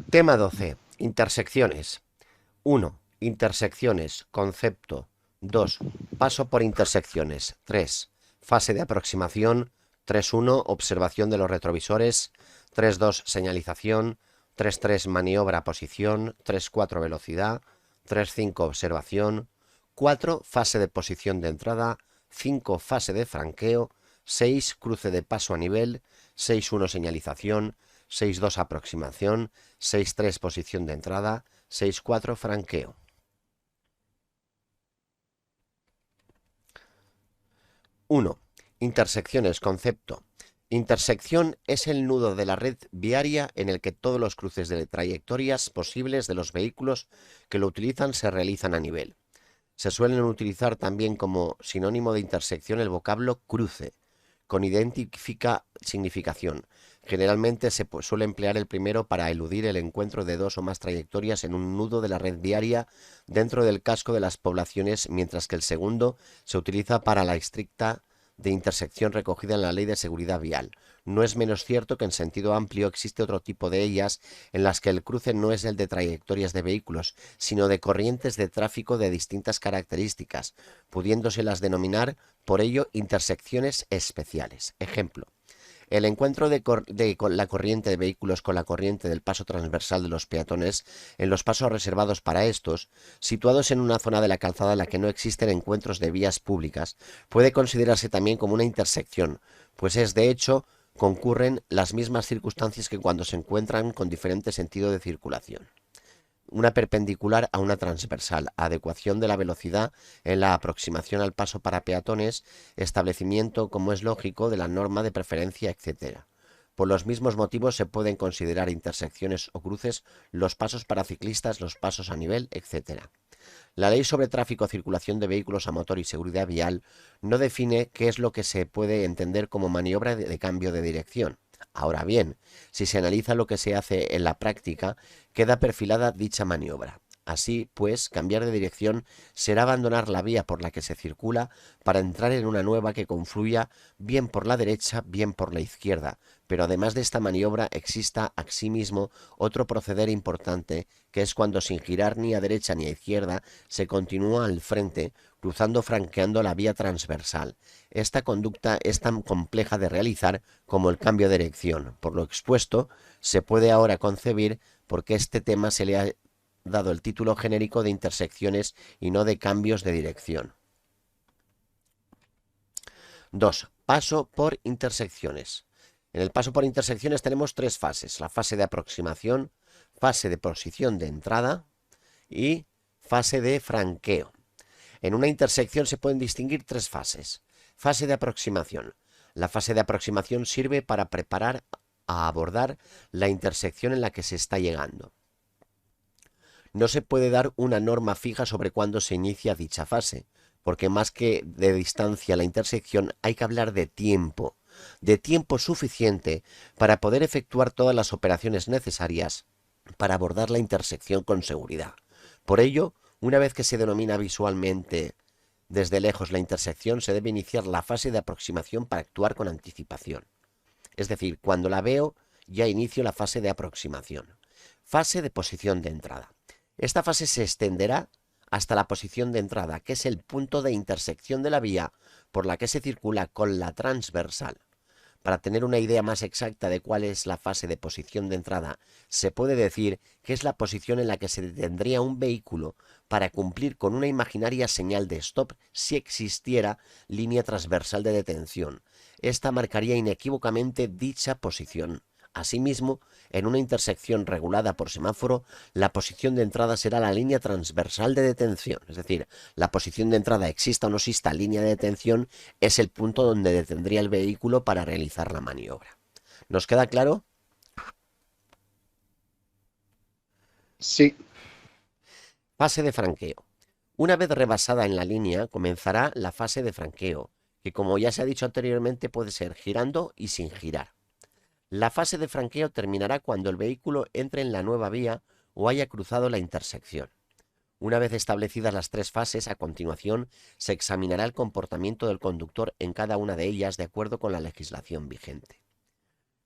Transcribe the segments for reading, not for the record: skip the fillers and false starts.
Tema 12. Intersecciones. 1. Intersecciones. Concepto. 2. Paso por intersecciones. 3. Fase de aproximación. 3.1. Observación de los retrovisores. 3.2. Señalización. 3.3. Maniobra posición. 3.4. Velocidad. 3.5. Observación. 4. Fase de posición de entrada. 5. Fase de franqueo. 6. Cruce de paso a nivel. 6.1. Señalización. 6.2. Aproximación. 6.3. Posición de entrada. 6.4. Franqueo. 1. Intersecciones. Concepto. Intersección es el nudo de la red viaria en el que todos los cruces de trayectorias posibles de los vehículos que lo utilizan se realizan a nivel. Se suelen utilizar también como sinónimo de intersección el vocablo cruce, con idéntica significación. Generalmente se suele emplear el primero para eludir el encuentro de dos o más trayectorias en un nudo de la red viaria dentro del casco de las poblaciones, mientras que el segundo se utiliza para la estricta de intersección recogida en la Ley de Seguridad Vial. No es menos cierto que en sentido amplio existe otro tipo de ellas en las que el cruce no es el de trayectorias de vehículos, sino de corrientes de tráfico de distintas características, pudiéndoselas denominar por ello intersecciones especiales. Ejemplo: el encuentro con la corriente de vehículos con la corriente del paso transversal de los peatones en los pasos reservados para estos, situados en una zona de la calzada en la que no existen encuentros de vías públicas, puede considerarse también como una intersección, pues es de hecho concurren las mismas circunstancias que cuando se encuentran con diferente sentido de circulación. Una perpendicular a una transversal, adecuación de la velocidad en la aproximación al paso para peatones, establecimiento, como es lógico, de la norma de preferencia, etc. Por los mismos motivos se pueden considerar intersecciones o cruces los pasos para ciclistas, los pasos a nivel, etc. La Ley sobre Tráfico, Circulación de Vehículos a Motor y Seguridad Vial no define qué es lo que se puede entender como maniobra de cambio de dirección. Ahora bien, si se analiza lo que se hace en la práctica, queda perfilada dicha maniobra. Así pues, cambiar de dirección será abandonar la vía por la que se circula para entrar en una nueva que confluya bien por la derecha, bien por la izquierda. Pero además de esta maniobra exista asimismo otro proceder importante, que es cuando sin girar ni a derecha ni a izquierda se continúa al frente, cruzando franqueando la vía transversal. Esta conducta es tan compleja de realizar como el cambio de dirección. Por lo expuesto, se puede ahora concebir por qué este tema se le ha dado el título genérico de intersecciones y no de cambios de dirección. 2. Paso por intersecciones. En el paso por intersecciones tenemos tres fases: la fase de aproximación, fase de posición de entrada y fase de franqueo. En una intersección se pueden distinguir tres fases. Fase de aproximación. La fase de aproximación sirve para preparar a abordar la intersección en la que se está llegando. No se puede dar una norma fija sobre cuándo se inicia dicha fase, porque más que de distancia a la intersección hay que hablar de tiempo suficiente para poder efectuar todas las operaciones necesarias para abordar la intersección con seguridad. Por ello, una vez que se denomina visualmente desde lejos la intersección, se debe iniciar la fase de aproximación para actuar con anticipación. Es decir, cuando la veo, ya inicio la fase de aproximación. Fase de posición de entrada. Esta fase se extenderá hasta la posición de entrada, que es el punto de intersección de la vía por la que se circula con la transversal. Para tener una idea más exacta de cuál es la fase de posición de entrada, se puede decir que es la posición en la que se detendría un vehículo para cumplir con una imaginaria señal de stop si existiera línea transversal de detención. Esta marcaría inequívocamente dicha posición. Asimismo, en una intersección regulada por semáforo, la posición de entrada será la línea transversal de detención. Es decir, la posición de entrada, exista o no exista línea de detención, es el punto donde detendría el vehículo para realizar la maniobra. ¿Nos queda claro? Sí, Fase de franqueo. Una vez rebasada en la línea, comenzará la fase de franqueo, que como ya se ha dicho anteriormente puede ser girando y sin girar. La fase de franqueo terminará cuando el vehículo entre en la nueva vía o haya cruzado la intersección. Una vez establecidas las tres fases, a continuación se examinará el comportamiento del conductor en cada una de ellas de acuerdo con la legislación vigente.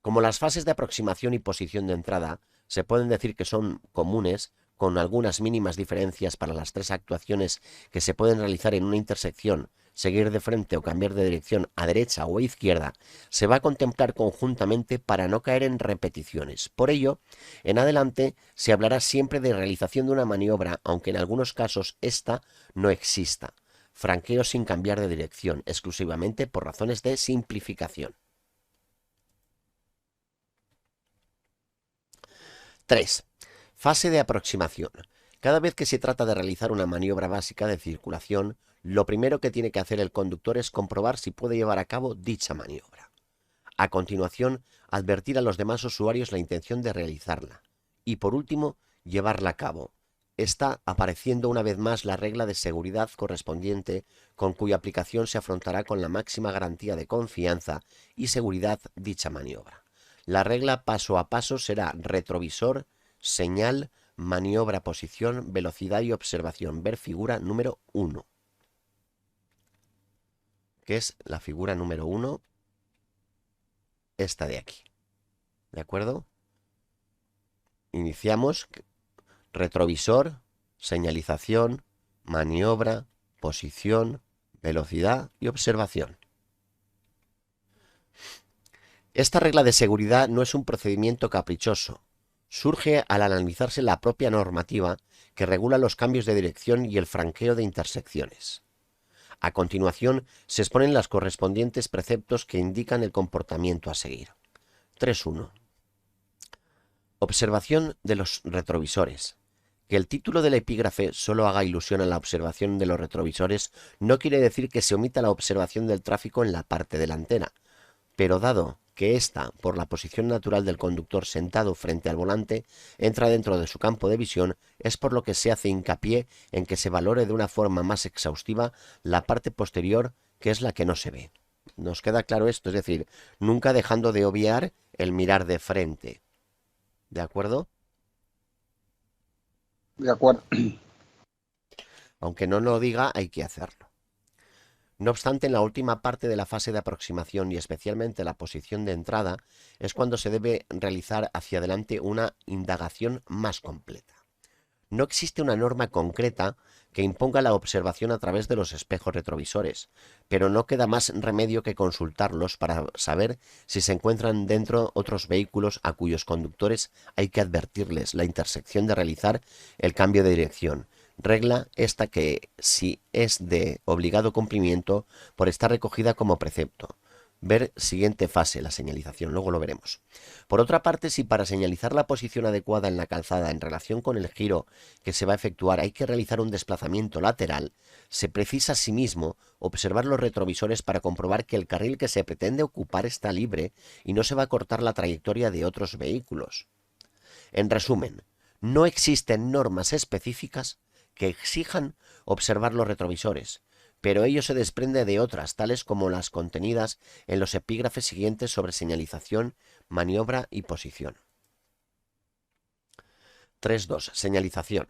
Como las fases de aproximación y posición de entrada se pueden decir que son comunes, con algunas mínimas diferencias para las tres actuaciones que se pueden realizar en una intersección, seguir de frente o cambiar de dirección a derecha o a izquierda, se va a contemplar conjuntamente para no caer en repeticiones. Por ello, en adelante se hablará siempre de realización de una maniobra, aunque en algunos casos esta no exista. Franqueo sin cambiar de dirección, exclusivamente por razones de simplificación. 3. Fase de aproximación. Cada vez que se trata de realizar una maniobra básica de circulación, lo primero que tiene que hacer el conductor es comprobar si puede llevar a cabo dicha maniobra. A continuación, advertir a los demás usuarios la intención de realizarla. Y por último, llevarla a cabo. Está apareciendo una vez más la regla de seguridad correspondiente, con cuya aplicación se afrontará con la máxima garantía de confianza y seguridad dicha maniobra. La regla paso a paso será retrovisor, señal, maniobra, posición, velocidad y observación. Ver figura número 1. Que es la figura número 1, esta de aquí. ¿De acuerdo? Iniciamos. Retrovisor, señalización, maniobra, posición, velocidad y observación. Esta regla de seguridad no es un procedimiento caprichoso. Surge al analizarse la propia normativa que regula los cambios de dirección y el franqueo de intersecciones. A continuación, se exponen los correspondientes preceptos que indican el comportamiento a seguir. 3.1. Observación de los retrovisores. Que el título del epígrafe solo haga ilusión a la observación de los retrovisores no quiere decir que se omita la observación del tráfico en la parte delantera, pero dado que ésta, por la posición natural del conductor sentado frente al volante, entra dentro de su campo de visión, es por lo que se hace hincapié en que se valore de una forma más exhaustiva la parte posterior, que es la que no se ve. ¿Nos queda claro esto? Es decir, nunca dejando de obviar el mirar de frente. ¿De acuerdo? De acuerdo. Aunque no lo diga, hay que hacerlo. No obstante, en la última parte de la fase de aproximación y especialmente la posición de entrada es cuando se debe realizar hacia adelante una indagación más completa. No existe una norma concreta que imponga la observación a través de los espejos retrovisores, pero no queda más remedio que consultarlos para saber si se encuentran dentro otros vehículos a cuyos conductores hay que advertirles la intersección de realizar el cambio de dirección. Regla esta que si es de obligado cumplimiento por estar recogida como precepto. Ver siguiente fase, la señalización, luego lo veremos. Por otra parte, si para señalizar la posición adecuada en la calzada en relación con el giro que se va a efectuar hay que realizar un desplazamiento lateral, se precisa asimismo observar los retrovisores para comprobar que el carril que se pretende ocupar está libre y no se va a cortar la trayectoria de otros vehículos. En resumen, no existen normas específicas que exijan observar los retrovisores, pero ello se desprende de otras, tales como las contenidas en los epígrafes siguientes sobre señalización, maniobra y posición. 3.2. Señalización.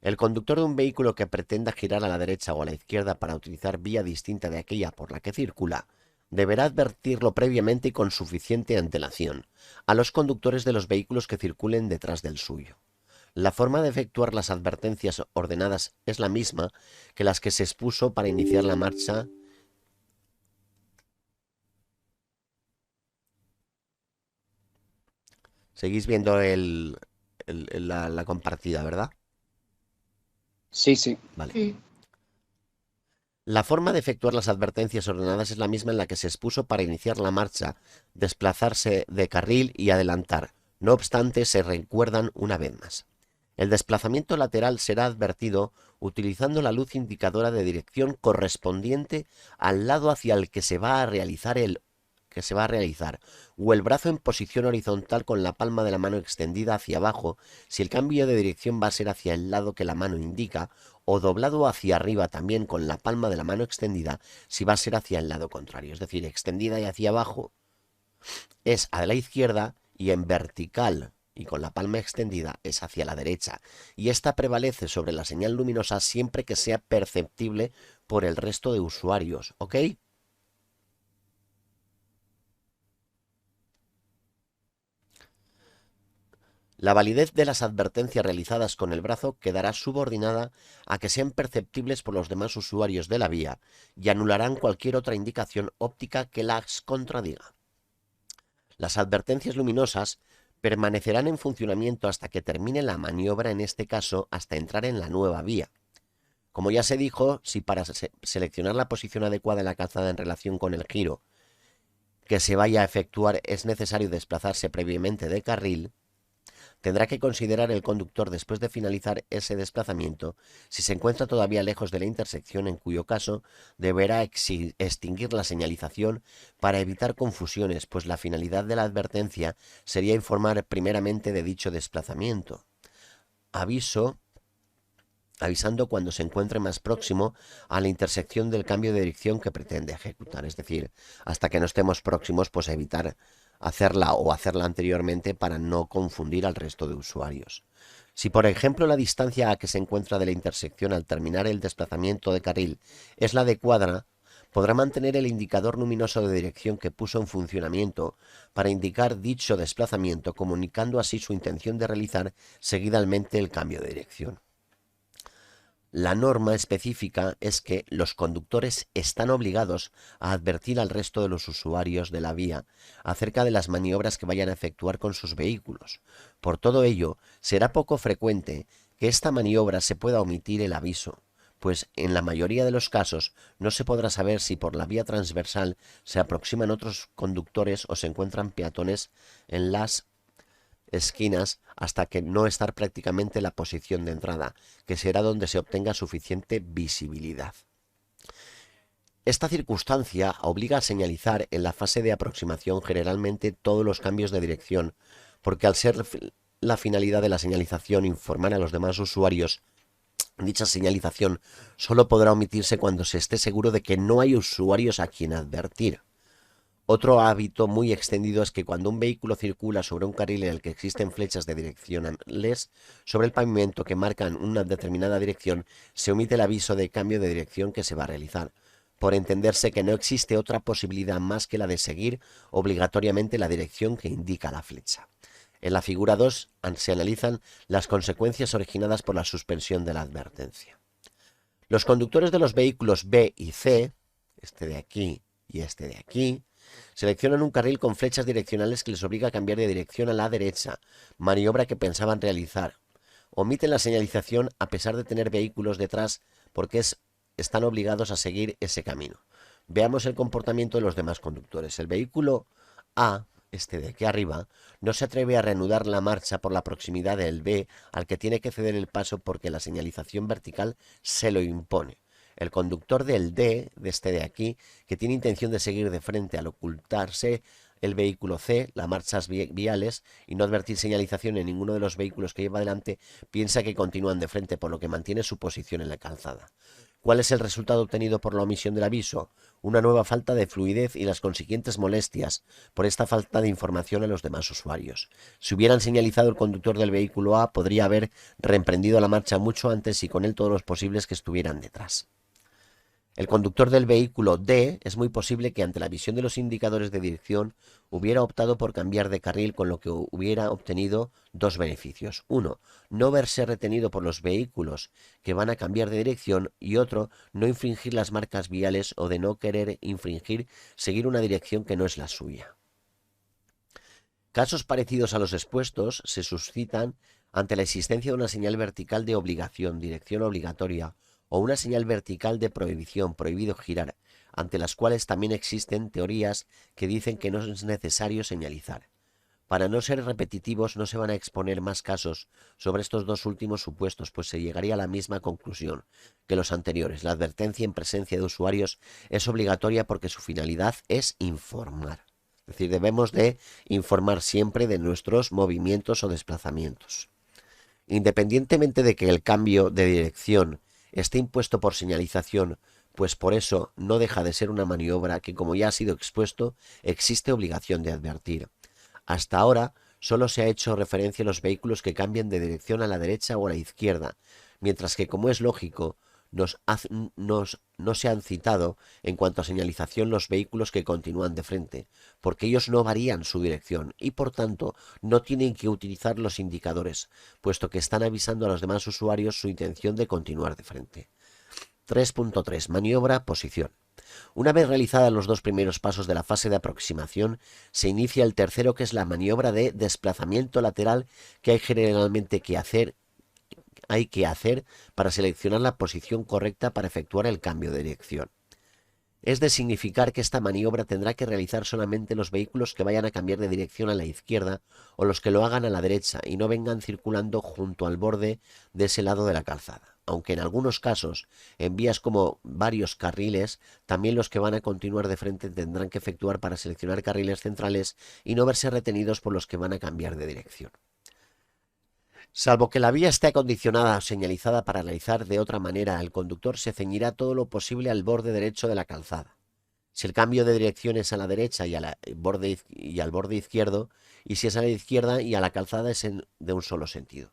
El conductor de un vehículo que pretenda girar a la derecha o a la izquierda para utilizar vía distinta de aquella por la que circula, deberá advertirlo previamente y con suficiente antelación a los conductores de los vehículos que circulen detrás del suyo. La forma de efectuar las advertencias ordenadas es la misma que las que se expuso para iniciar la marcha. Seguís viendo la compartida, ¿verdad? Sí, sí. Vale. Sí. La forma de efectuar las advertencias ordenadas es la misma en la que se expuso para iniciar la marcha, desplazarse de carril y adelantar. No obstante, se recuerdan una vez más. El desplazamiento lateral será advertido utilizando la luz indicadora de dirección correspondiente al lado hacia el que se va a realizar o el brazo en posición horizontal con la palma de la mano extendida hacia abajo si el cambio de dirección va a ser hacia el lado que la mano indica, o doblado hacia arriba también con la palma de la mano extendida si va a ser hacia el lado contrario. Es decir, extendida y hacia abajo es a la izquierda y en vertical y con la palma extendida es hacia la derecha. Y esta prevalece sobre la señal luminosa siempre que sea perceptible por el resto de usuarios, ¿ok? La validez de las advertencias realizadas con el brazo quedará subordinada a que sean perceptibles por los demás usuarios de la vía y anularán cualquier otra indicación óptica que las contradiga. Las advertencias luminosas permanecerán en funcionamiento hasta que termine la maniobra, en este caso hasta entrar en la nueva vía. Como ya se dijo, si para seleccionar la posición adecuada en la calzada en relación con el giro que se vaya a efectuar es necesario desplazarse previamente de carril, tendrá que considerar el conductor después de finalizar ese desplazamiento si se encuentra todavía lejos de la intersección, en cuyo caso deberá extinguir la señalización para evitar confusiones, pues la finalidad de la advertencia sería informar primeramente de dicho desplazamiento. Avisando cuando se encuentre más próximo a la intersección del cambio de dirección que pretende ejecutar. Es decir, hasta que no estemos próximos, pues evitar hacerla o hacerla anteriormente para no confundir al resto de usuarios. Si, por ejemplo, la distancia a que se encuentra de la intersección al terminar el desplazamiento de carril es la adecuada, podrá mantener el indicador luminoso de dirección que puso en funcionamiento para indicar dicho desplazamiento, comunicando así su intención de realizar seguidamente el cambio de dirección. La norma específica es que los conductores están obligados a advertir al resto de los usuarios de la vía acerca de las maniobras que vayan a efectuar con sus vehículos. Por todo ello, será poco frecuente que esta maniobra se pueda omitir el aviso, pues en la mayoría de los casos no se podrá saber si por la vía transversal se aproximan otros conductores o se encuentran peatones en las esquinas hasta que no estar prácticamente en la posición de entrada, que será donde se obtenga suficiente visibilidad. Esta circunstancia obliga a señalizar en la fase de aproximación generalmente todos los cambios de dirección, porque al ser la finalidad de la señalización informar a los demás usuarios, dicha señalización solo podrá omitirse cuando se esté seguro de que no hay usuarios a quien advertir. Otro hábito muy extendido es que cuando un vehículo circula sobre un carril en el que existen flechas de direccionales sobre el pavimento que marcan una determinada dirección, se omite el aviso de cambio de dirección que se va a realizar, por entenderse que no existe otra posibilidad más que la de seguir obligatoriamente la dirección que indica la flecha. En la figura 2 se analizan las consecuencias originadas por la suspensión de la advertencia. Los conductores de los vehículos B y C, este de aquí y este de aquí, seleccionan un carril con flechas direccionales que les obliga a cambiar de dirección a la derecha, maniobra que pensaban realizar. Omiten la señalización a pesar de tener vehículos detrás porque están obligados a seguir ese camino. Veamos el comportamiento de los demás conductores. El vehículo A, este de aquí arriba, no se atreve a reanudar la marcha por la proximidad del B, al que tiene que ceder el paso porque la señalización vertical se lo impone. El conductor del D, de este de aquí, que tiene intención de seguir de frente al ocultarse el vehículo C, las marchas viales, y no advertir señalización en ninguno de los vehículos que lleva delante, piensa que continúan de frente, por lo que mantiene su posición en la calzada. ¿Cuál es el resultado obtenido por la omisión del aviso? Una nueva falta de fluidez y las consiguientes molestias por esta falta de información a los demás usuarios. Si hubieran señalizado el conductor del vehículo A, podría haber reemprendido la marcha mucho antes y con él todos los posibles que estuvieran detrás. El conductor del vehículo D es muy posible que ante la visión de los indicadores de dirección hubiera optado por cambiar de carril, con lo que hubiera obtenido dos beneficios. Uno, no verse retenido por los vehículos que van a cambiar de dirección, y otro, no infringir las marcas viales o de no querer seguir una dirección que no es la suya. Casos parecidos a los expuestos se suscitan ante la existencia de una señal vertical de obligación, dirección obligatoria, o una señal vertical de prohibición, prohibido girar, ante las cuales también existen teorías que dicen que no es necesario señalizar. Para no ser repetitivos, no se van a exponer más casos sobre estos dos últimos supuestos, pues se llegaría a la misma conclusión que los anteriores. La advertencia en presencia de usuarios es obligatoria porque su finalidad es informar. Es decir, debemos de informar siempre de nuestros movimientos o desplazamientos. Independientemente de que el cambio de dirección esté impuesto por señalización, pues por eso no deja de ser una maniobra que, como ya ha sido expuesto, existe obligación de advertir. Hasta ahora solo se ha hecho referencia a los vehículos que cambian de dirección a la derecha o a la izquierda, mientras que, como es lógico, no se han citado en cuanto a señalización los vehículos que continúan de frente, porque ellos no varían su dirección y por tanto no tienen que utilizar los indicadores, puesto que están avisando a los demás usuarios su intención de continuar de frente. 3.3. Maniobra, posición. Una vez realizados los dos primeros pasos de la fase de aproximación, se inicia el tercero, que es la maniobra de desplazamiento lateral, que hay que hacer para seleccionar la posición correcta para efectuar el cambio de dirección. Es de significar que esta maniobra tendrá que realizar solamente los vehículos que vayan a cambiar de dirección a la izquierda o los que lo hagan a la derecha y no vengan circulando junto al borde de ese lado de la calzada. Aunque en algunos casos, en vías como varios carriles, también los que van a continuar de frente tendrán que efectuar para seleccionar carriles centrales y no verse retenidos por los que van a cambiar de dirección. Salvo que la vía esté acondicionada o señalizada para realizar de otra manera, el conductor se ceñirá todo lo posible al borde derecho de la calzada. Si el cambio de dirección es a la derecha y al borde izquierdo, y si es a la izquierda y a la calzada es de un solo sentido.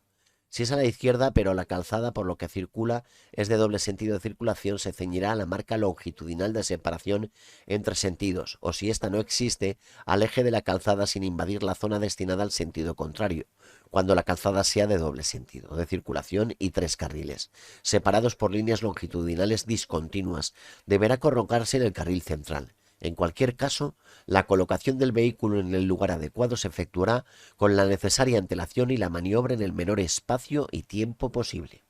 Si es a la izquierda, pero la calzada por lo que circula es de doble sentido de circulación, se ceñirá a la marca longitudinal de separación entre sentidos, o si ésta no existe, al eje de la calzada sin invadir la zona destinada al sentido contrario, cuando la calzada sea de doble sentido de circulación y tres carriles, separados por líneas longitudinales discontinuas, deberá colocarse en el carril central. En cualquier caso, la colocación del vehículo en el lugar adecuado se efectuará con la necesaria antelación y la maniobra en el menor espacio y tiempo posible.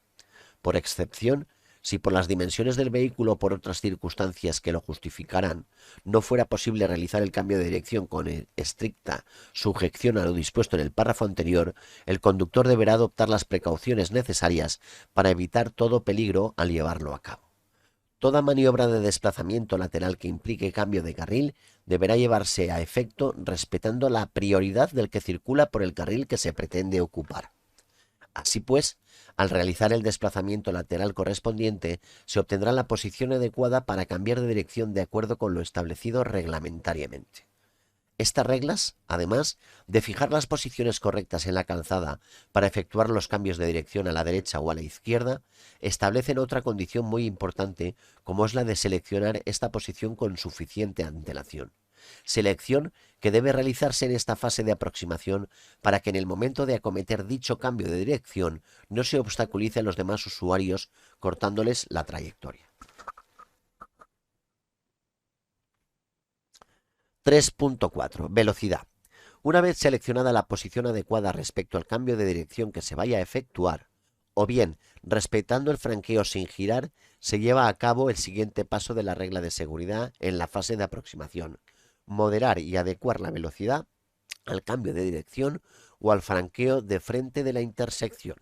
Por excepción, si por las dimensiones del vehículo o por otras circunstancias que lo justificarán, no fuera posible realizar el cambio de dirección con estricta sujeción a lo dispuesto en el párrafo anterior, el conductor deberá adoptar las precauciones necesarias para evitar todo peligro al llevarlo a cabo. Toda maniobra de desplazamiento lateral que implique cambio de carril deberá llevarse a efecto respetando la prioridad del que circula por el carril que se pretende ocupar. Así pues, al realizar el desplazamiento lateral correspondiente, se obtendrá la posición adecuada para cambiar de dirección de acuerdo con lo establecido reglamentariamente. Estas reglas, además de fijar las posiciones correctas en la calzada para efectuar los cambios de dirección a la derecha o a la izquierda, establecen otra condición muy importante, como es la de seleccionar esta posición con suficiente antelación. Selección que debe realizarse en esta fase de aproximación para que en el momento de acometer dicho cambio de dirección no se obstaculice a los demás usuarios cortándoles la trayectoria. 3.4. Velocidad. Una vez seleccionada la posición adecuada respecto al cambio de dirección que se vaya a efectuar, o bien respetando el franqueo sin girar, se lleva a cabo el siguiente paso de la regla de seguridad en la fase de aproximación: moderar y adecuar la velocidad al cambio de dirección o al franqueo de frente de la intersección.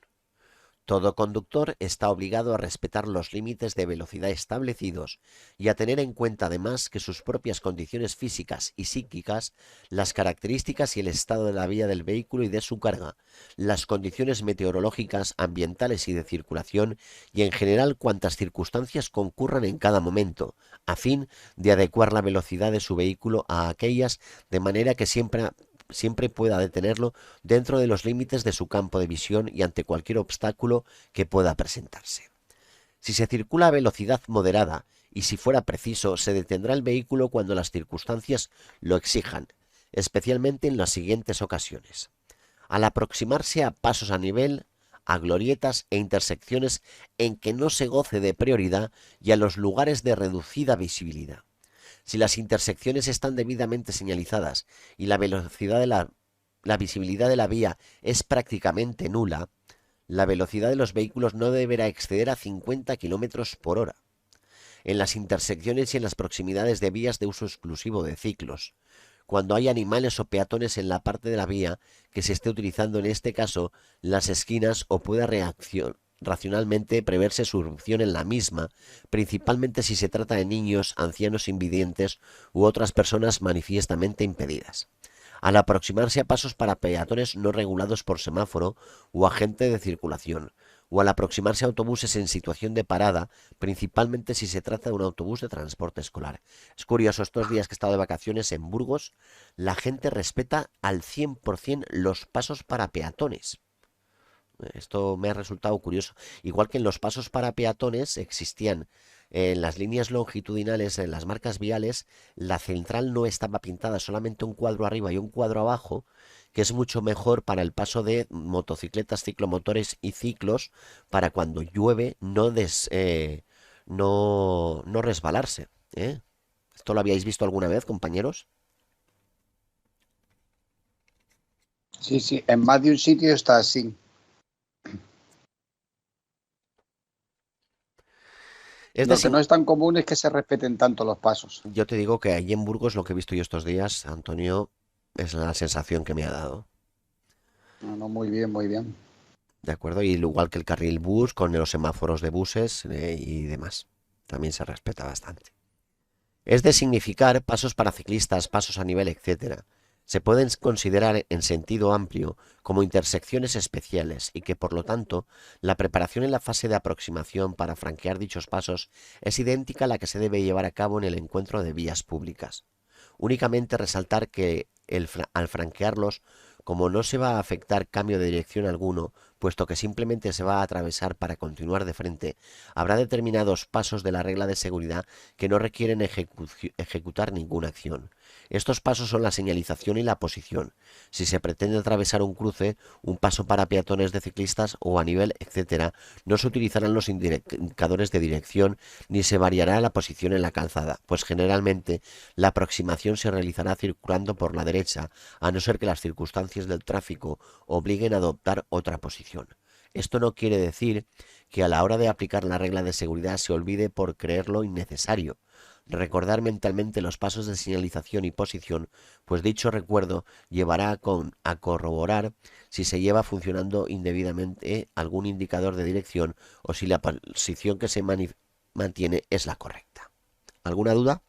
Todo conductor está obligado a respetar los límites de velocidad establecidos y a tener en cuenta además que sus propias condiciones físicas y psíquicas, las características y el estado de la vía del vehículo y de su carga, las condiciones meteorológicas, ambientales y de circulación y en general cuantas circunstancias concurran en cada momento, a fin de adecuar la velocidad de su vehículo a aquellas de manera que siempre pueda detenerlo dentro de los límites de su campo de visión y ante cualquier obstáculo que pueda presentarse. Si se circula a velocidad moderada y si fuera preciso, se detendrá el vehículo cuando las circunstancias lo exijan, especialmente en las siguientes ocasiones: al aproximarse a pasos a nivel, a glorietas e intersecciones en que no se goce de prioridad y a los lugares de reducida visibilidad. Si las intersecciones están debidamente señalizadas y la velocidad de la visibilidad de la vía es prácticamente nula, la velocidad de los vehículos no deberá exceder a 50 km por hora. En las intersecciones y en las proximidades de vías de uso exclusivo de ciclos, cuando hay animales o peatones en la parte de la vía que se esté utilizando, en este caso, las esquinas, o pueda racionalmente preverse su irrupción en la misma, principalmente si se trata de niños, ancianos invidentes u otras personas manifiestamente impedidas. Al aproximarse a pasos para peatones no regulados por semáforo o agente de circulación, o al aproximarse a autobuses en situación de parada, principalmente si se trata de un autobús de transporte escolar. Es curioso, estos días que he estado de vacaciones en Burgos, la gente respeta al 100% los pasos para peatones. Esto me ha resultado curioso. Igual que en los pasos para peatones existían en las líneas longitudinales, en las marcas viales, la central no estaba pintada, solamente un cuadro arriba y un cuadro abajo, que es mucho mejor para el paso de motocicletas, ciclomotores y ciclos, para cuando llueve no resbalarse, ¿eh? ¿Esto lo habíais visto alguna vez, compañeros? Sí, sí, en más de un sitio está así. Es de Lo que sin- no es tan común es que se respeten tanto los pasos. Yo te digo que allí en Burgos lo que he visto yo estos días, Antonio, es la sensación que me ha dado. No, no, muy bien, muy bien. ¿De acuerdo? Y igual que el carril bus con los semáforos de buses y demás. También se respeta bastante. Es de significar pasos para ciclistas, pasos a nivel, etcétera. Se pueden considerar en sentido amplio como intersecciones especiales y que por lo tanto la preparación en la fase de aproximación para franquear dichos pasos es idéntica a la que se debe llevar a cabo en el encuentro de vías públicas. Únicamente resaltar que al franquearlos, como no se va a afectar cambio de dirección alguno, puesto que simplemente se va a atravesar para continuar de frente, habrá determinados pasos de la regla de seguridad que no requieren ejecutar ninguna acción. Estos pasos son la señalización y la posición. Si se pretende atravesar un cruce, un paso para peatones de ciclistas o a nivel, etcétera, no se utilizarán los indicadores de dirección ni se variará la posición en la calzada, pues generalmente la aproximación se realizará circulando por la derecha, a no ser que las circunstancias del tráfico obliguen a adoptar otra posición. Esto no quiere decir que a la hora de aplicar la regla de seguridad se olvide por creerlo innecesario. Recordar mentalmente los pasos de señalización y posición, pues dicho recuerdo llevará a corroborar si se lleva funcionando indebidamente algún indicador de dirección o si la posición que se mantiene es la correcta. ¿Alguna duda?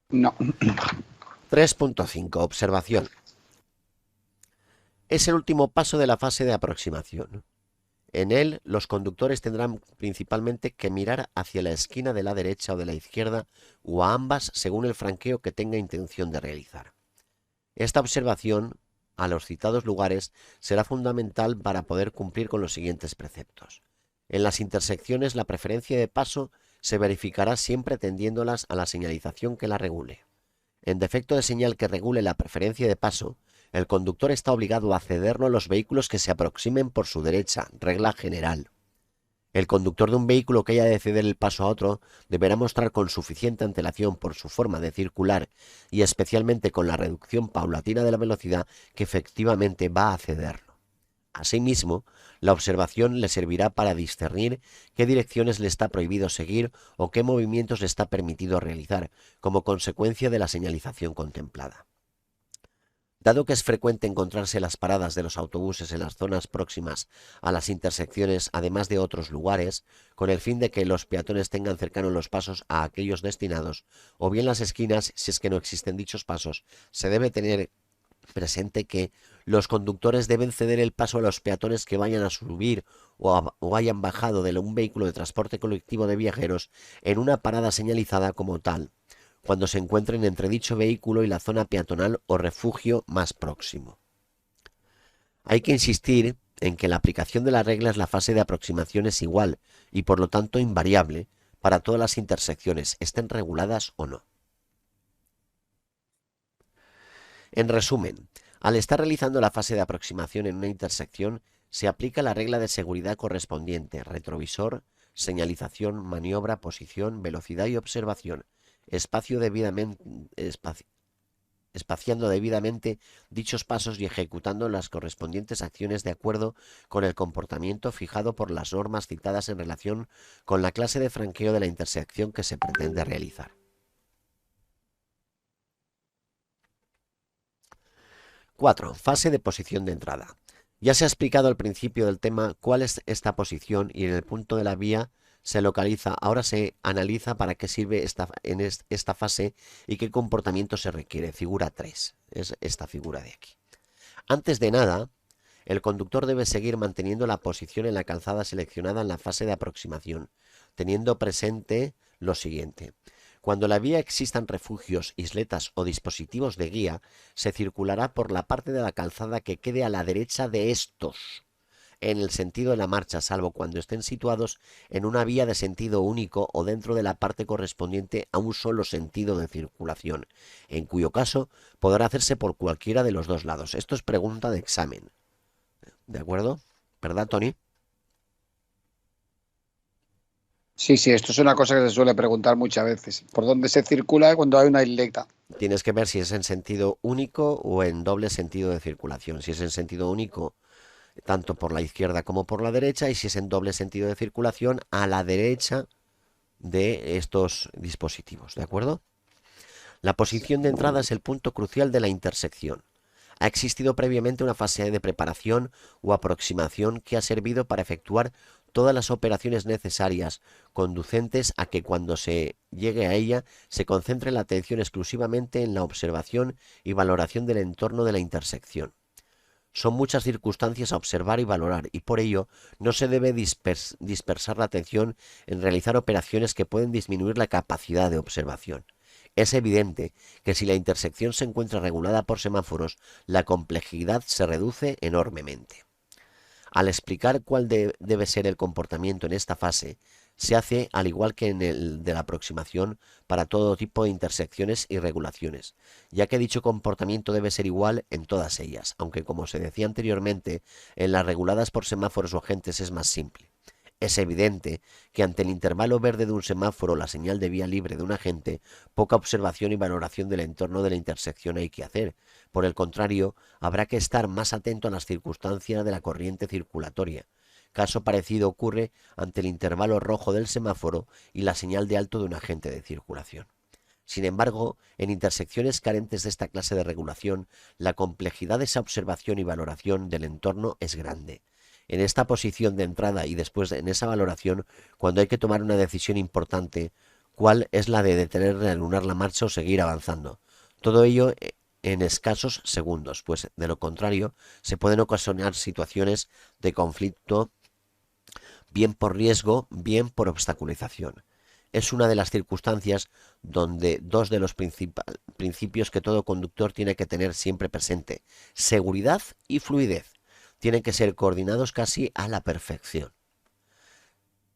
No, 3.5. Observación. Es el último paso de la fase de aproximación. En él, los conductores tendrán principalmente que mirar hacia la esquina de la derecha o de la izquierda o a ambas según el franqueo que tenga intención de realizar. Esta observación a los citados lugares será fundamental para poder cumplir con los siguientes preceptos. En las intersecciones, la preferencia de paso se verificará siempre tendiéndolas a la señalización que la regule. En defecto de señal que regule la preferencia de paso, el conductor está obligado a cederlo a los vehículos que se aproximen por su derecha, regla general. El conductor de un vehículo que haya de ceder el paso a otro deberá mostrar con suficiente antelación por su forma de circular y especialmente con la reducción paulatina de la velocidad que efectivamente va a cederlo. Asimismo, la observación le servirá para discernir qué direcciones le está prohibido seguir o qué movimientos le está permitido realizar, como consecuencia de la señalización contemplada. Dado que es frecuente encontrarse las paradas de los autobuses en las zonas próximas a las intersecciones, además de otros lugares, con el fin de que los peatones tengan cercanos los pasos a aquellos destinados, o bien las esquinas, si es que no existen dichos pasos, se debe tener presente que los conductores deben ceder el paso a los peatones que vayan a subir o hayan bajado de un vehículo de transporte colectivo de viajeros en una parada señalizada como tal, cuando se encuentren entre dicho vehículo y la zona peatonal o refugio más próximo. Hay que insistir en que la aplicación de la regla en la fase de aproximación es igual y por lo tanto invariable para todas las intersecciones, estén reguladas o no. En resumen, al estar realizando la fase de aproximación en una intersección, se aplica la regla de seguridad correspondiente, retrovisor, señalización, maniobra, posición, velocidad y observación, espacio debidamente, espaciando debidamente dichos pasos y ejecutando las correspondientes acciones de acuerdo con el comportamiento fijado por las normas citadas en relación con la clase de franqueo de la intersección que se pretende realizar. 4. Fase de posición de entrada. Ya se ha explicado al principio del tema cuál es esta posición y en el punto de la vía se localiza. Ahora se analiza para qué sirve esta fase y qué comportamiento se requiere. Figura 3. Es esta figura de aquí. Antes de nada, el conductor debe seguir manteniendo la posición en la calzada seleccionada en la fase de aproximación, teniendo presente lo siguiente. Cuando la vía existan refugios, isletas o dispositivos de guía, se circulará por la parte de la calzada que quede a la derecha de estos, en el sentido de la marcha, salvo cuando estén situados en una vía de sentido único o dentro de la parte correspondiente a un solo sentido de circulación, en cuyo caso podrá hacerse por cualquiera de los dos lados. Esto es pregunta de examen. ¿De acuerdo? ¿Verdad, Tony? Sí, sí, esto es una cosa que se suele preguntar muchas veces. ¿Por dónde se circula cuando hay una isleta? Tienes que ver si es en sentido único o en doble sentido de circulación. Si es en sentido único, tanto por la izquierda como por la derecha, y si es en doble sentido de circulación, a la derecha de estos dispositivos, ¿de acuerdo? La posición de entrada es el punto crucial de la intersección. Ha existido previamente una fase de preparación o aproximación que ha servido para efectuar todas las operaciones necesarias, conducentes a que cuando se llegue a ella se concentre la atención exclusivamente en la observación y valoración del entorno de la intersección. Son muchas circunstancias a observar y valorar, y por ello no se debe dispersar la atención en realizar operaciones que pueden disminuir la capacidad de observación. Es evidente que si la intersección se encuentra regulada por semáforos, la complejidad se reduce enormemente. Al explicar cuál debe ser el comportamiento en esta fase, se hace al igual que en el de la aproximación para todo tipo de intersecciones y regulaciones, ya que dicho comportamiento debe ser igual en todas ellas, aunque como se decía anteriormente, en las reguladas por semáforos o agentes es más simple. Es evidente que ante el intervalo verde de un semáforo o la señal de vía libre de un agente, poca observación y valoración del entorno de la intersección hay que hacer. Por el contrario, habrá que estar más atento a las circunstancias de la corriente circulatoria. Caso parecido ocurre ante el intervalo rojo del semáforo y la señal de alto de un agente de circulación. Sin embargo, en intersecciones carentes de esta clase de regulación, la complejidad de esa observación y valoración del entorno es grande. En esta posición de entrada y después en esa valoración, cuando hay que tomar una decisión importante, cuál es la de detener, reanudar la marcha o seguir avanzando. Todo ello en escasos segundos, pues de lo contrario se pueden ocasionar situaciones de conflicto, bien por riesgo, bien por obstaculización. Es una de las circunstancias donde dos de los principios que todo conductor tiene que tener siempre presente: seguridad y fluidez. Tienen que ser coordinados casi a la perfección.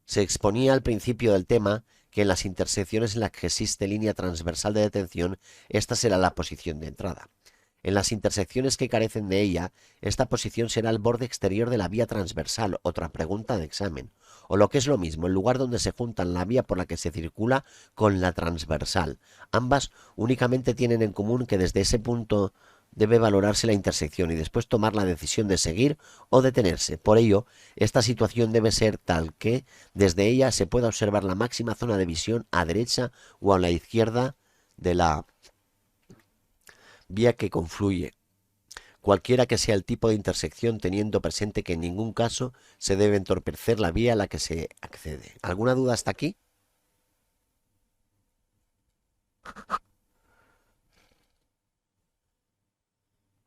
Se exponía al principio del tema que en las intersecciones en las que existe línea transversal de detención, esta será la posición de entrada. En las intersecciones que carecen de ella, esta posición será el borde exterior de la vía transversal, otra pregunta de examen. O lo que es lo mismo, el lugar donde se juntan la vía por la que se circula con la transversal. Ambas únicamente tienen en común que desde ese punto debe valorarse la intersección y después tomar la decisión de seguir o detenerse. Por ello, esta situación debe ser tal que desde ella se pueda observar la máxima zona de visión a derecha o a la izquierda de la vía que confluye, cualquiera que sea el tipo de intersección, teniendo presente que en ningún caso se debe entorpecer la vía a la que se accede. ¿Alguna duda hasta aquí?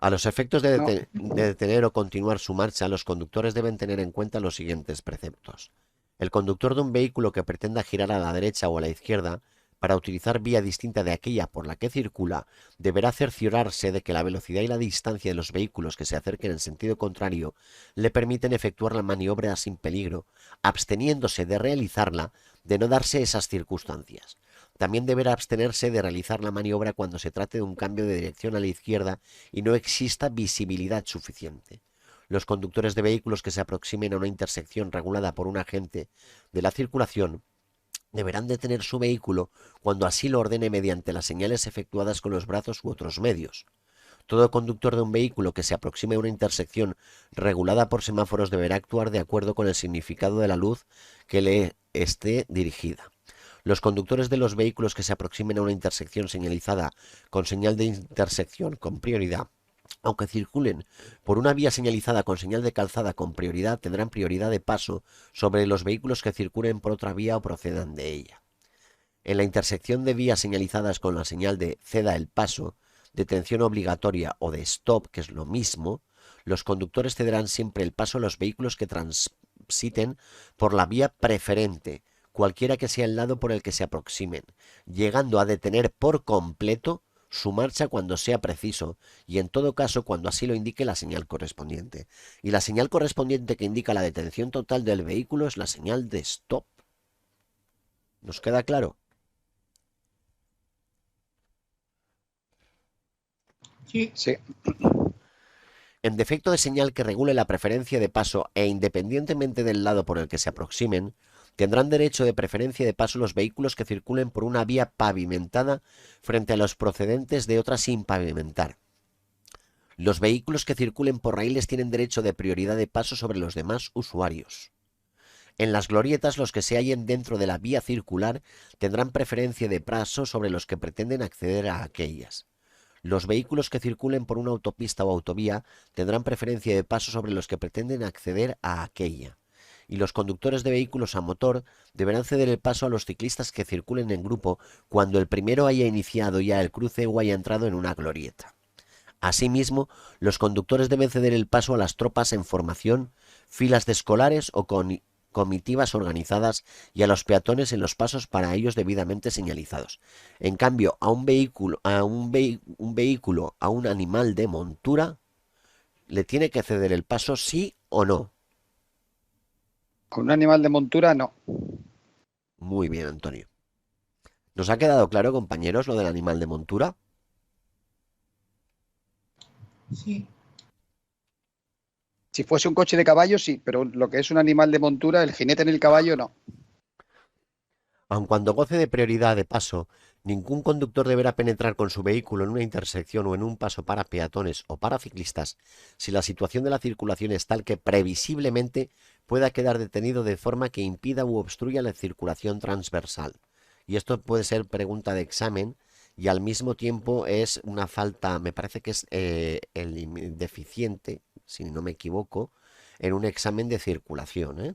A los efectos No, de detener o continuar su marcha, los conductores deben tener en cuenta los siguientes preceptos. El conductor de un vehículo que pretenda girar a la derecha o a la izquierda para utilizar vía distinta de aquella por la que circula, deberá cerciorarse de que la velocidad y la distancia de los vehículos que se acerquen en sentido contrario le permiten efectuar la maniobra sin peligro, absteniéndose de realizarla de no darse esas circunstancias. También deberá abstenerse de realizar la maniobra cuando se trate de un cambio de dirección a la izquierda y no exista visibilidad suficiente. Los conductores de vehículos que se aproximen a una intersección regulada por un agente de la circulación deberán detener su vehículo cuando así lo ordene mediante las señales efectuadas con los brazos u otros medios. Todo conductor de un vehículo que se aproxime a una intersección regulada por semáforos deberá actuar de acuerdo con el significado de la luz que le esté dirigida. Los conductores de los vehículos que se aproximen a una intersección señalizada con señal de intersección con prioridad, aunque circulen por una vía señalizada con señal de calzada con prioridad, tendrán prioridad de paso sobre los vehículos que circulen por otra vía o procedan de ella. En la intersección de vías señalizadas con la señal de ceda el paso, detención obligatoria o de stop, que es lo mismo, los conductores cederán siempre el paso a los vehículos que transiten por la vía preferente, cualquiera que sea el lado por el que se aproximen, llegando a detener por completo su marcha cuando sea preciso y en todo caso cuando así lo indique la señal correspondiente. Y la señal correspondiente que indica la detención total del vehículo es la señal de stop. ¿Nos queda claro? Sí. Sí. En defecto de señal que regule la preferencia de paso e independientemente del lado por el que se aproximen, tendrán derecho de preferencia de paso los vehículos que circulen por una vía pavimentada frente a los procedentes de otra sin pavimentar. Los vehículos que circulen por raíles tienen derecho de prioridad de paso sobre los demás usuarios. En las glorietas, los que se hallen dentro de la vía circular tendrán preferencia de paso sobre los que pretenden acceder a aquellas. Los vehículos que circulen por una autopista o autovía tendrán preferencia de paso sobre los que pretenden acceder a aquella. Y los conductores de vehículos a motor deberán ceder el paso a los ciclistas que circulen en grupo cuando el primero haya iniciado ya el cruce o haya entrado en una glorieta. Asimismo, los conductores deben ceder el paso a las tropas en formación, filas de escolares o comitivas organizadas y a los peatones en los pasos para ellos debidamente señalizados. En cambio, a un vehículo, a un animal de montura, le tiene que ceder el paso sí o no. Con un animal de montura, no. Muy bien, Antonio. ¿Nos ha quedado claro, compañeros, lo del animal de montura? Sí. Si fuese un coche de caballo, sí, pero lo que es un animal de montura, el jinete en el caballo, no. Aun cuando goce de prioridad de paso, ningún conductor deberá penetrar con su vehículo en una intersección o en un paso para peatones o para ciclistas si la situación de la circulación es tal que previsiblemente pueda quedar detenido de forma que impida u obstruya la circulación transversal. Y esto puede ser pregunta de examen y al mismo tiempo es una falta, me parece que es el deficiente, si no me equivoco, en un examen de circulación, ¿eh?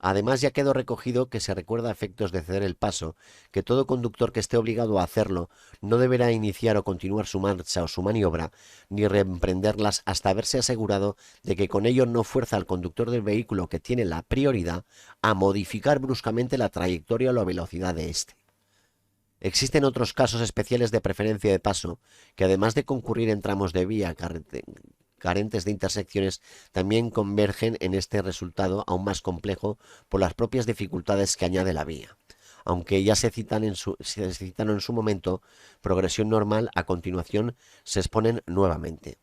Además, ya quedó recogido que se recuerda a efectos de ceder el paso, que todo conductor que esté obligado a hacerlo no deberá iniciar o continuar su marcha o su maniobra, ni reemprenderlas hasta haberse asegurado de que con ello no fuerza al conductor del vehículo que tiene la prioridad a modificar bruscamente la trayectoria o la velocidad de éste. Existen otros casos especiales de preferencia de paso, que además de concurrir en tramos de vía carentes de intersecciones, también convergen en este resultado aún más complejo por las propias dificultades que añade la vía. Aunque ya se citaron en su momento, progresión normal, a continuación se exponen nuevamente.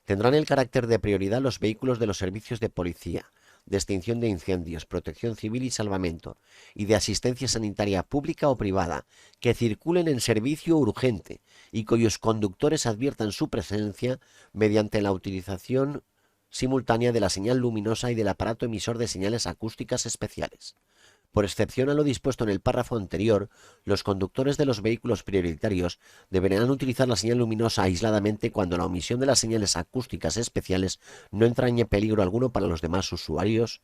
Tendrán el carácter de prioridad los vehículos de los servicios de policía, de extinción de incendios, protección civil y salvamento, y de asistencia sanitaria pública o privada, que circulen en servicio urgente y cuyos conductores adviertan su presencia mediante la utilización simultánea de la señal luminosa y del aparato emisor de señales acústicas especiales. Por excepción a lo dispuesto en el párrafo anterior, los conductores de los vehículos prioritarios deberán utilizar la señal luminosa aisladamente cuando la omisión de las señales acústicas especiales no entrañe peligro alguno para los demás usuarios.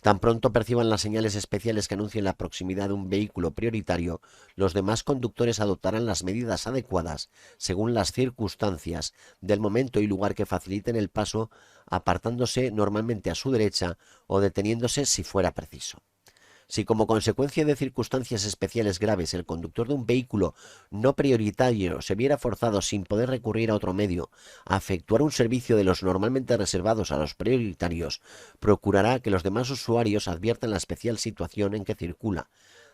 Tan pronto perciban las señales especiales que anuncien la proximidad de un vehículo prioritario, los demás conductores adoptarán las medidas adecuadas, según las circunstancias del momento y lugar que faciliten el paso, apartándose normalmente a su derecha o deteniéndose si fuera preciso. Si como consecuencia de circunstancias especiales graves el conductor de un vehículo no prioritario se viera forzado sin poder recurrir a otro medio a efectuar un servicio de los normalmente reservados a los prioritarios, procurará que los demás usuarios adviertan la especial situación en que circula,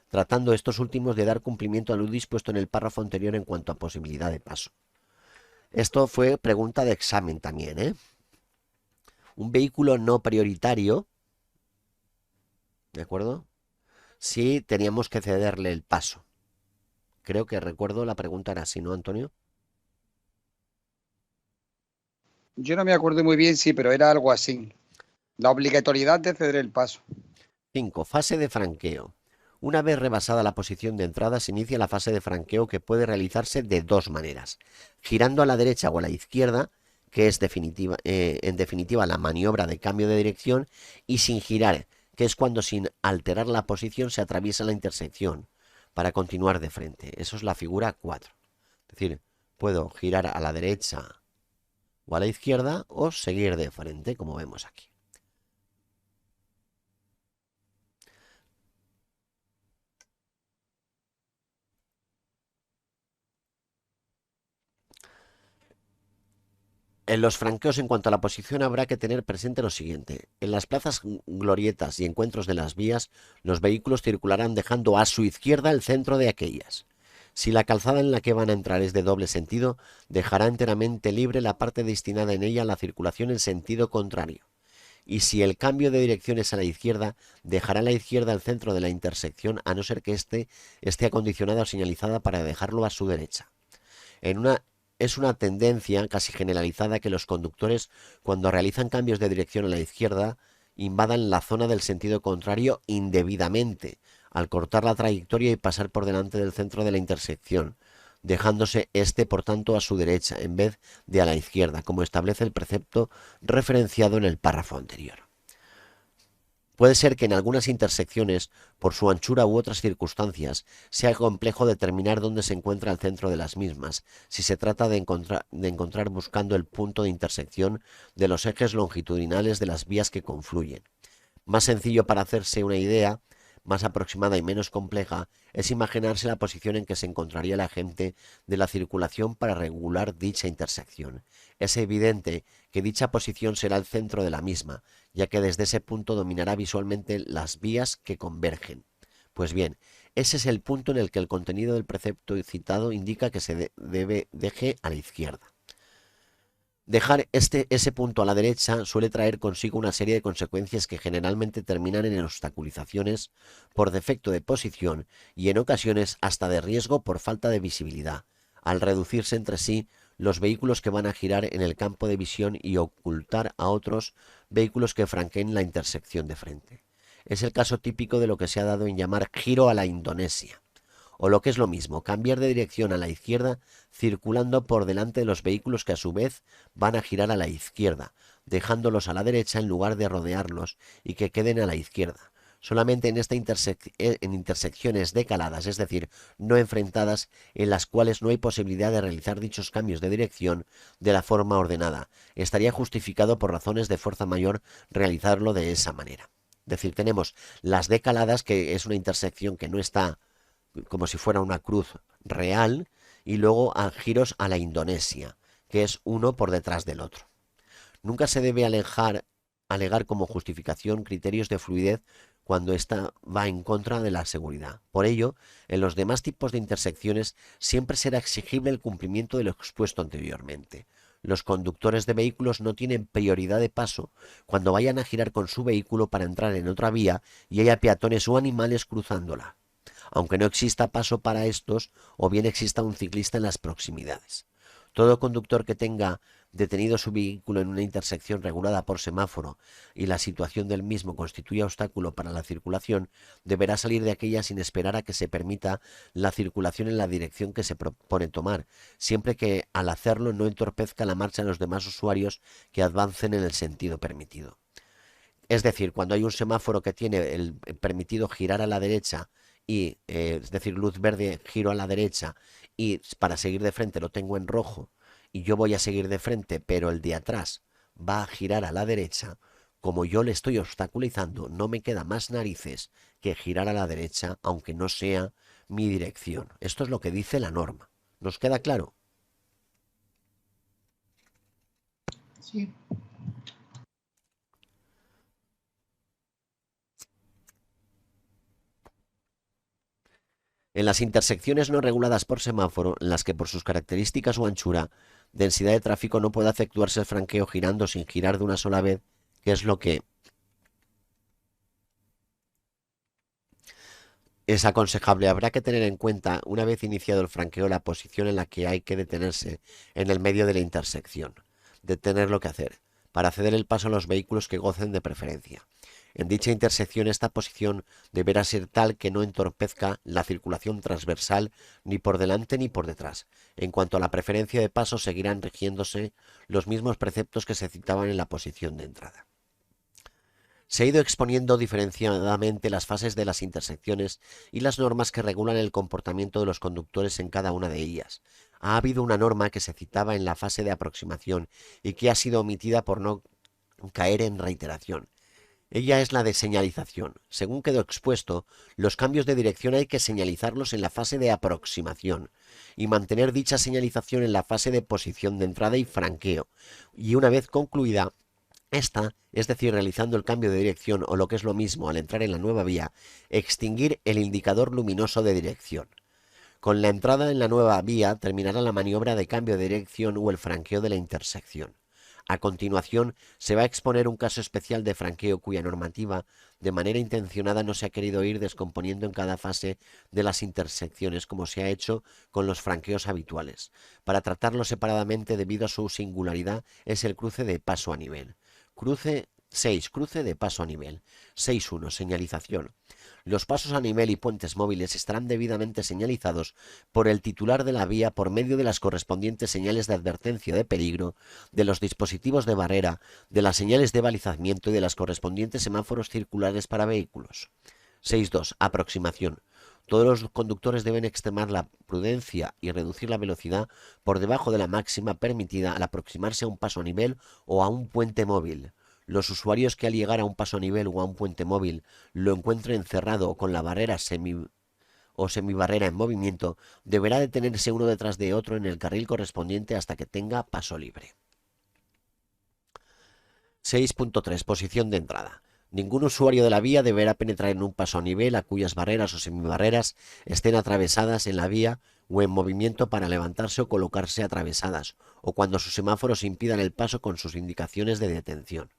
tratando estos últimos de dar cumplimiento a lo dispuesto en el párrafo anterior en cuanto a posibilidad de paso. Esto fue pregunta de examen también, ¿eh? Un vehículo no prioritario, ¿de acuerdo? Sí, teníamos que cederle el paso. Creo que recuerdo la pregunta era así, ¿no, Antonio? Yo no me acuerdo muy bien, sí, pero era algo así. La obligatoriedad de ceder el paso. 5. Fase de franqueo. Una vez rebasada la posición de entrada, se inicia la fase de franqueo que puede realizarse de dos maneras. Girando a la derecha o a la izquierda, que es en definitiva la maniobra de cambio de dirección, y sin girar, que es cuando sin alterar la posición se atraviesa la intersección para continuar de frente. Eso es la figura 4. Es decir, puedo girar a la derecha o a la izquierda o seguir de frente, como vemos aquí. En los franqueos, en cuanto a la posición, habrá que tener presente lo siguiente. En las plazas, glorietas y encuentros de las vías, los vehículos circularán dejando a su izquierda el centro de aquellas. Si la calzada en la que van a entrar es de doble sentido, dejará enteramente libre la parte destinada en ella a la circulación en sentido contrario. Y si el cambio de dirección es a la izquierda, dejará a la izquierda el centro de la intersección, a no ser que éste esté acondicionada o señalizada para dejarlo a su derecha. En una Es una tendencia casi generalizada que los conductores, cuando realizan cambios de dirección a la izquierda, invadan la zona del sentido contrario indebidamente, al cortar la trayectoria y pasar por delante del centro de la intersección, dejándose este, por tanto, a su derecha en vez de a la izquierda, como establece el precepto referenciado en el párrafo anterior. Puede ser que en algunas intersecciones, por su anchura u otras circunstancias, sea complejo determinar dónde se encuentra el centro de las mismas, si se trata de encontrar buscando el punto de intersección de los ejes longitudinales de las vías que confluyen. Más sencillo para hacerse una idea, más aproximada y menos compleja, es imaginarse la posición en que se encontraría el agente de la circulación para regular dicha intersección. Es evidente que dicha posición será el centro de la misma, ya que desde ese punto dominará visualmente las vías que convergen. Pues bien, ese es el punto en el que el contenido del precepto citado indica que se deje a la izquierda. Dejar ese punto a la derecha suele traer consigo una serie de consecuencias que generalmente terminan en obstaculizaciones por defecto de posición y en ocasiones hasta de riesgo por falta de visibilidad, al reducirse entre sí los vehículos que van a girar en el campo de visión y ocultar a otros vehículos que franqueen la intersección de frente. Es el caso típico de lo que se ha dado en llamar giro a la Indonesia, o lo que es lo mismo, cambiar de dirección a la izquierda circulando por delante de los vehículos que a su vez van a girar a la izquierda, dejándolos a la derecha en lugar de rodearlos y que queden a la izquierda. Solamente en intersecciones decaladas, es decir, no enfrentadas, en las cuales no hay posibilidad de realizar dichos cambios de dirección de la forma ordenada, estaría justificado por razones de fuerza mayor realizarlo de esa manera. Es decir, tenemos las decaladas, que es una intersección que no está como si fuera una cruz real, y luego a giros a la Indonesia, que es uno por detrás del otro. Nunca se debe alegar como justificación criterios de fluidez cuando ésta va en contra de la seguridad. Por ello, en los demás tipos de intersecciones siempre será exigible el cumplimiento de lo expuesto anteriormente. Los conductores de vehículos no tienen prioridad de paso cuando vayan a girar con su vehículo para entrar en otra vía y haya peatones o animales cruzándola, aunque no exista paso para estos o bien exista un ciclista en las proximidades. Todo conductor que tenga detenido su vehículo en una intersección regulada por semáforo y la situación del mismo constituya obstáculo para la circulación, deberá salir de aquella sin esperar a que se permita la circulación en la dirección que se propone tomar, siempre que al hacerlo no entorpezca la marcha de los demás usuarios que avancen en el sentido permitido. Es decir, cuando hay un semáforo que tiene el permitido girar a la derecha y, es decir, luz verde, giro a la derecha y para seguir de frente lo tengo en rojo y yo voy a seguir de frente, pero el de atrás va a girar a la derecha, como yo le estoy obstaculizando, no me queda más narices que girar a la derecha, aunque no sea mi dirección. Esto es lo que dice la norma. ¿Nos queda claro? Sí. En las intersecciones no reguladas por semáforo, en las que por sus características o anchura, densidad de tráfico, no puede efectuarse el franqueo girando sin girar de una sola vez, que es lo que es aconsejable. Habrá que tener en cuenta, una vez iniciado el franqueo, la posición en la que hay que detenerse en el medio de la intersección, detener lo que hacer, para ceder el paso a los vehículos que gocen de preferencia. En dicha intersección esta posición deberá ser tal que no entorpezca la circulación transversal ni por delante ni por detrás. En cuanto a la preferencia de paso, seguirán rigiéndose los mismos preceptos que se citaban en la posición de entrada. Se ha ido exponiendo diferenciadamente las fases de las intersecciones y las normas que regulan el comportamiento de los conductores en cada una de ellas. Ha habido una norma que se citaba en la fase de aproximación y que ha sido omitida por no caer en reiteración. Ella es la de señalización. Según quedó expuesto, los cambios de dirección hay que señalizarlos en la fase de aproximación y mantener dicha señalización en la fase de posición de entrada y franqueo. Y una vez concluida esta, es decir, realizando el cambio de dirección o lo que es lo mismo al entrar en la nueva vía, extinguir el indicador luminoso de dirección. Con la entrada en la nueva vía terminará la maniobra de cambio de dirección o el franqueo de la intersección. A continuación, se va a exponer un caso especial de franqueo cuya normativa, de manera intencionada, no se ha querido ir descomponiendo en cada fase de las intersecciones como se ha hecho con los franqueos habituales. Para tratarlo separadamente debido a su singularidad es el cruce de paso a nivel. Cruce 6. Cruce de paso a nivel. 6.1. Señalización. Los pasos a nivel y puentes móviles estarán debidamente señalizados por el titular de la vía por medio de las correspondientes señales de advertencia de peligro, de los dispositivos de barrera, de las señales de balizamiento y de las correspondientes semáforos circulares para vehículos. 6.2. Aproximación. Todos los conductores deben extremar la prudencia y reducir la velocidad por debajo de la máxima permitida al aproximarse a un paso a nivel o a un puente móvil. Los usuarios que al llegar a un paso a nivel o a un puente móvil lo encuentren cerrado o con la barrera semibarrera en movimiento, deberá detenerse uno detrás de otro en el carril correspondiente hasta que tenga paso libre. 6.3. Posición de entrada. Ningún usuario de la vía deberá penetrar en un paso a nivel a cuyas barreras o semibarreras estén atravesadas en la vía o en movimiento para levantarse o colocarse atravesadas, o cuando sus semáforos impidan el paso con sus indicaciones de detención.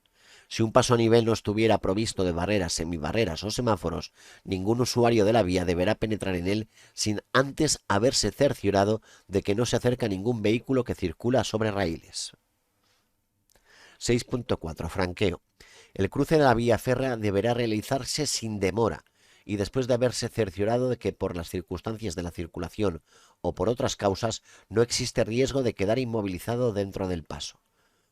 Si un paso a nivel no estuviera provisto de barreras, semibarreras o semáforos, ningún usuario de la vía deberá penetrar en él sin antes haberse cerciorado de que no se acerca ningún vehículo que circula sobre raíles. 6.4. Franqueo. El cruce de la vía férrea deberá realizarse sin demora y después de haberse cerciorado de que por las circunstancias de la circulación o por otras causas no existe riesgo de quedar inmovilizado dentro del paso.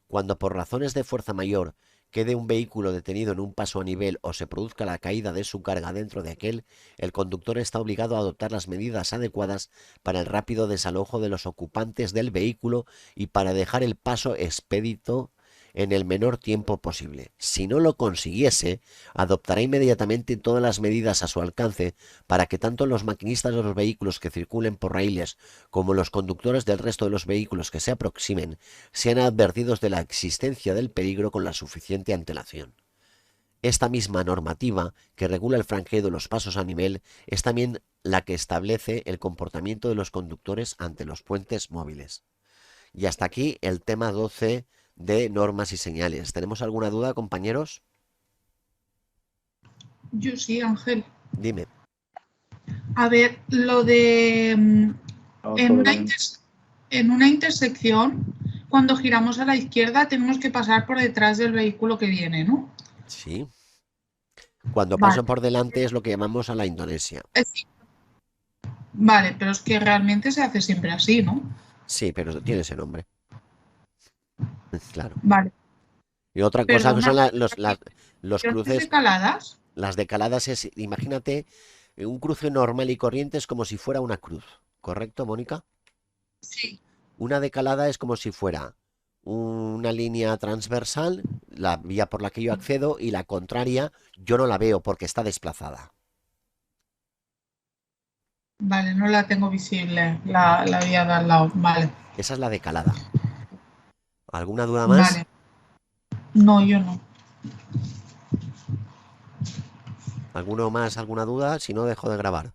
Cuando por razones de fuerza mayor quede un vehículo detenido en un paso a nivel o se produzca la caída de su carga dentro de aquel, el conductor está obligado a adoptar las medidas adecuadas para el rápido desalojo de los ocupantes del vehículo y para dejar el paso expedito en el menor tiempo posible. Si no lo consiguiese, adoptará inmediatamente todas las medidas a su alcance para que tanto los maquinistas de los vehículos que circulen por raíles como los conductores del resto de los vehículos que se aproximen sean advertidos de la existencia del peligro con la suficiente antelación. Esta misma normativa que regula el franqueo de los pasos a nivel es también la que establece el comportamiento de los conductores ante los puentes móviles. Y hasta aquí el tema 12 de normas y señales. ¿Tenemos alguna duda, compañeros? Yo sí, Ángel. Dime. A ver, lo de en una intersección, cuando giramos a la izquierda, tenemos que pasar por detrás del vehículo que viene, ¿no? Sí. Cuando Vale. paso por delante es lo que llamamos a la Indonesia. Vale, pero es que realmente se hace siempre así, ¿no? Sí, pero tiene ese nombre. Claro. Vale. Y otra cosa que Perdona, son los cruces. de caladas. Las decaladas es, imagínate, un cruce normal y corriente es como si fuera una cruz. ¿Correcto, Mónica? Sí. Una decalada es como si fuera una línea transversal, la vía por la que yo accedo, y la contraria yo no la veo porque está desplazada. Vale, no la tengo visible, la vía de al lado. Vale. Esa es la decalada. ¿Alguna duda más? Vale. No, yo no. ¿Alguno más, alguna duda? Si no, dejo de grabar.